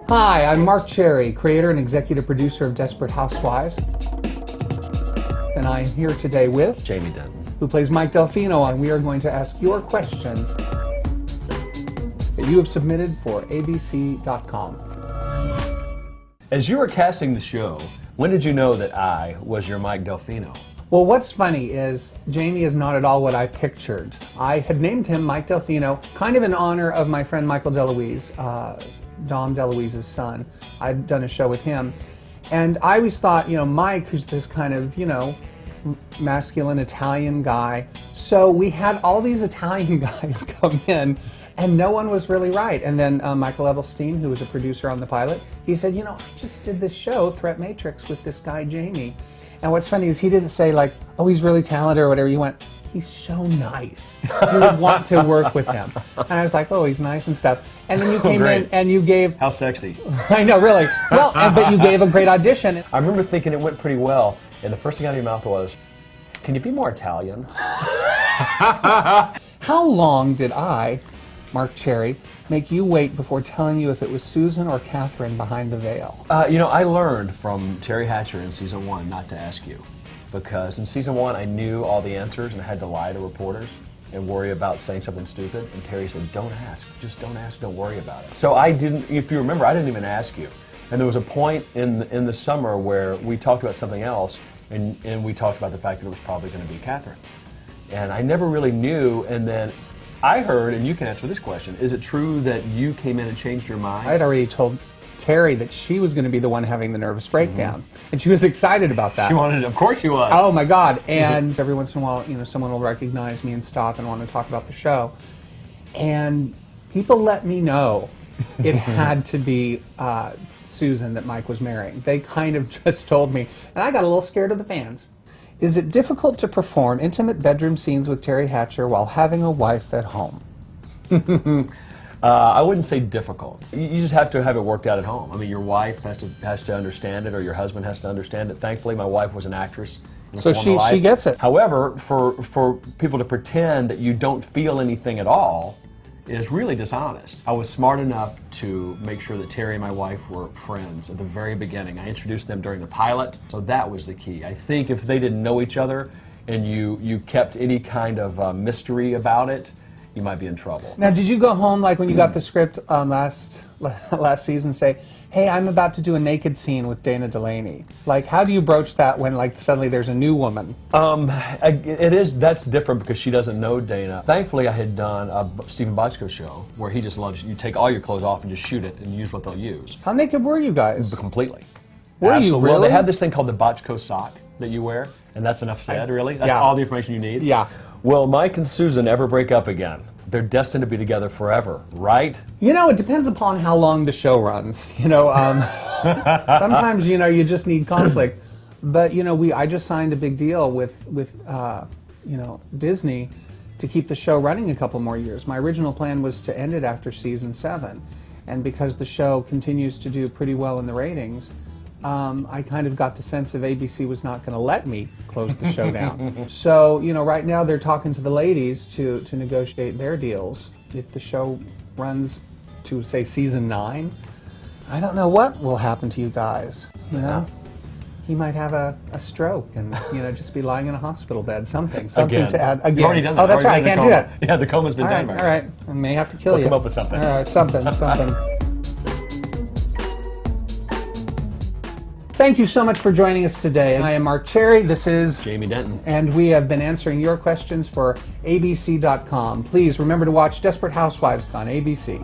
Hi, I'm Marc Cherry, creator and executive producer of Desperate Housewives. And I'm here today with James Denton, who plays Mike Delfino, and we are going to ask your questions that you have submitted for abc.com. As you were casting the show, when did you know that I was your Mike Delfino? Well, what's funny is Jamie is not at all what I pictured. I had named him Mike Delfino, kind of in honor of my friend Michael DeLuise, Dom DeLuise's son. I'd done a show with him. And I always thought, Mike, who's this kind of, masculine Italian guy. So we had all these Italian guys come in, and no one was really right. And then Michael Edelstein, who was a producer on the pilot, he said, I just did this show, Threat Matrix, with this guy, Jamie. And what's funny is he didn't say like, oh, he's really talented or whatever. He went, he's so nice. You would want to work with him. And I was like, oh, he's nice and stuff. And then you came in and you gave... How sexy. I know, really. Well, but you gave a great audition. I remember thinking it went pretty well, and the first thing out of your mouth was, can you be more Italian? How long did I, Marc Cherry, make you wait before telling you if it was Susan or Catherine behind the veil? I learned from Terry Hatcher in season 1 not to ask you. Because in season 1, I knew all the answers and I had to lie to reporters and worry about saying something stupid. And Terry said, don't ask. Just don't ask. Don't worry about it. So I didn't, if you remember, I didn't even ask you. And there was a point in the summer where we talked about something else and we talked about the fact that it was probably going to be Catherine. And I never really knew. And then I heard, and you can answer this question, is it true that you came in and changed your mind? I had already told Terry that she was going to be the one having the nervous breakdown. And she was excited about that. She wanted it, of course she was. Oh my God. And every once in a while, someone will recognize me and stop and want to talk about the show. And people let me know it had to be Susan that Mike was marrying. They kind of just told me, and I got a little scared of the fans. Is it difficult to perform intimate bedroom scenes with Terry Hatcher while having a wife at home? I wouldn't say difficult. You just have to have it worked out at home. I mean, your wife has to understand it, or your husband has to understand it. Thankfully, my wife was an actress. So she gets it. However, for people to pretend that you don't feel anything at all is really dishonest. I was smart enough to make sure that Terry and my wife were friends at the very beginning. I introduced them during the pilot, so that was the key. I think if they didn't know each other and you kept any kind of mystery about it, you might be in trouble. Now, did you go home, like when you got the script last season, say, hey, I'm about to do a naked scene with Dana Delaney? Like, how do you broach that when, like, suddenly there's a new woman? That's different because she doesn't know Dana. Thankfully, I had done a Stephen Bochco show where he just loves, you take all your clothes off and just shoot it and use what they'll use. How naked were you guys? Completely. Were you really? Well, they have this thing called the Bochco sock that you wear, and that's enough said, really? That's all the information you need? Yeah. Will Mike and Susan ever break up again? They're destined to be together forever, right? It depends upon how long the show runs. Sometimes, you just need conflict. But, I just signed a big deal with Disney to keep the show running a couple more years. My original plan was to end it after season 7. And because the show continues to do pretty well in the ratings, I kind of got the sense of ABC was not going to let me close the show down. So, right now they're talking to the ladies to negotiate their deals. If the show runs to, say, season 9, I don't know what will happen to you guys. He might have a stroke and, just be lying in a hospital bed, something Again. To add. Again. You've already done that. Oh, that's right, I can't do that. Yeah, the coma's been done. All right, I may have to kill We'll you. come up with something. All right, something. Thank you so much for joining us today. I am Marc Cherry. This is James Denton. And we have been answering your questions for abc.com. Please remember to watch Desperate Housewives on ABC.